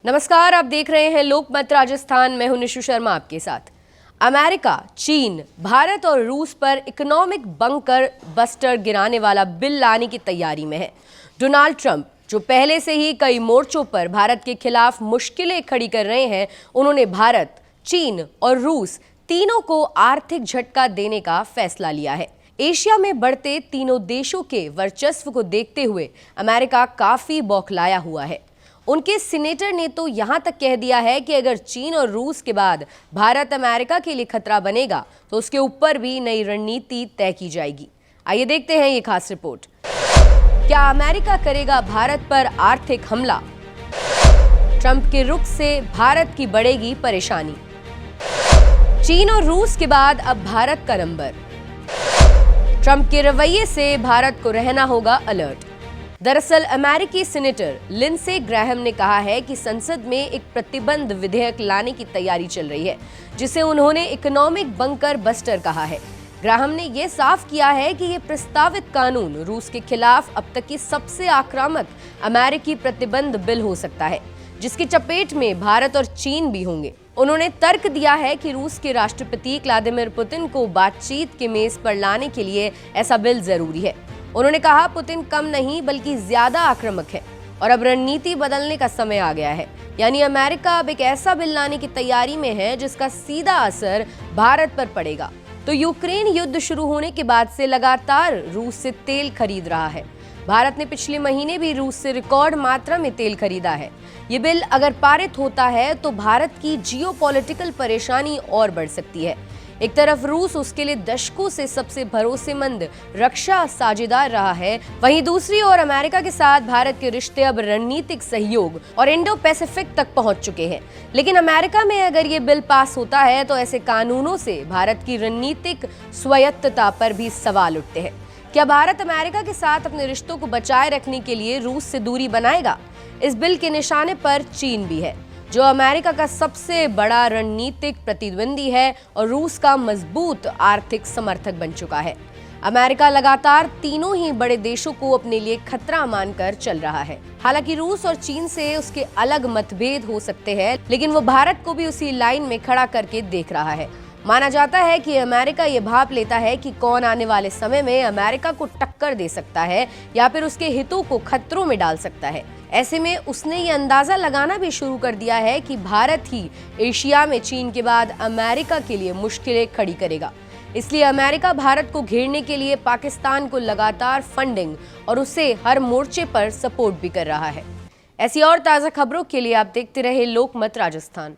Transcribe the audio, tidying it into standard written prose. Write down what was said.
नमस्कार, आप देख रहे हैं लोकमत राजस्थान। मैं हूं निशु शर्मा आपके साथ। अमेरिका, चीन, भारत और रूस पर इकोनॉमिक बंकर बस्टर गिराने वाला बिल लाने की तैयारी में है। डोनाल्ड ट्रंप, जो पहले से ही कई मोर्चों पर भारत के खिलाफ मुश्किलें खड़ी कर रहे हैं, उन्होंने भारत, चीन और रूस तीनों को आर्थिक झटका देने का फैसला लिया है। एशिया में बढ़ते तीनों देशों के वर्चस्व को देखते हुए अमेरिका काफी बौखलाया हुआ है। उनके सीनेटर ने तो यहां तक कह दिया है कि अगर चीन और रूस के बाद भारत अमेरिका के लिए खतरा बनेगा तो उसके ऊपर भी नई रणनीति तय की जाएगी। आइए देखते हैं ये खास रिपोर्ट। क्या अमेरिका करेगा भारत पर आर्थिक हमला? ट्रंप के रुख से भारत की बढ़ेगी परेशानी। चीन और रूस के बाद अब भारत का नंबर। ट्रंप के रवैये से भारत को रहना होगा अलर्ट। दरअसल अमेरिकी सीनेटर लिंडसे ग्राहम ने कहा है कि संसद में एक प्रतिबंध विधेयक लाने की तैयारी चल रही है, जिसे उन्होंने इकोनॉमिक बंकर बस्टर कहा है। ग्राहम ने यह साफ किया है कि यह प्रस्तावित कानून रूस के खिलाफ अब तक की सबसे आक्रामक अमेरिकी प्रतिबंध बिल हो सकता है, जिसकी चपेट में भारत और चीन भी होंगे। उन्होंने तर्क दिया है कि रूस के राष्ट्रपति व्लादिमीर पुतिन को बातचीत के मेज पर लाने के लिए ऐसा बिल जरूरी है। उन्होंने कहा, पुतिन कम नहीं बल्कि ज्यादा आक्रामक है और अब रणनीति बदलने का समय आ गया है। यानी अमेरिका अब एक ऐसा बिल लाने की तैयारी में है जिसका सीधा असर भारत पर पड़ेगा। तो यूक्रेन युद्ध शुरू होने के बाद से लगातार रूस से तेल खरीद रहा है। भारत ने पिछले महीने भी रूस से रिकॉर्ड मात्रा में तेल खरीदा है। ये बिल अगर पारित होता है तो भारत की जियोपॉलिटिकल परेशानी और बढ़ सकती है। एक तरफ रूस उसके लिए दशकों से सबसे भरोसेमंद रक्षा साझेदार रहा है, वहीं दूसरी ओर अमेरिका के साथ भारत के रिश्ते अब रणनीतिक सहयोग और इंडो पैसिफिक तक पहुंच चुके हैं। लेकिन अमेरिका में अगर ये बिल पास होता है तो ऐसे कानूनों से भारत की रणनीतिक स्वायत्तता पर भी सवाल उठते हैं। क्या भारत अमेरिका के साथ अपने रिश्तों को बचाए रखने के लिए रूस से दूरी बनाएगा? इस बिल के निशाने पर चीन भी है, जो अमेरिका का सबसे बड़ा रणनीतिक प्रतिद्वंदी है और रूस का मजबूत आर्थिक समर्थक बन चुका है। अमेरिका लगातार तीनों ही बड़े देशों को अपने लिए खतरा मानकर चल रहा है। हालांकि रूस और चीन से उसके अलग मतभेद हो सकते हैं, लेकिन वो भारत को भी उसी लाइन में खड़ा करके देख रहा है। माना जाता है कि अमेरिका ये भाप लेता है कि कौन आने वाले समय में अमेरिका को टक्कर दे सकता है या फिर उसके हितों को खतरों में डाल सकता है। ऐसे में उसने ये अंदाजा लगाना भी शुरू कर दिया है कि भारत ही एशिया में चीन के बाद अमेरिका के लिए मुश्किलें खड़ी करेगा। इसलिए अमेरिका भारत को घेरने के लिए पाकिस्तान को लगातार फंडिंग और उसे हर मोर्चे पर सपोर्ट भी कर रहा है। ऐसी और ताज़ा खबरों के लिए आप देखते रहे लोकमत राजस्थान।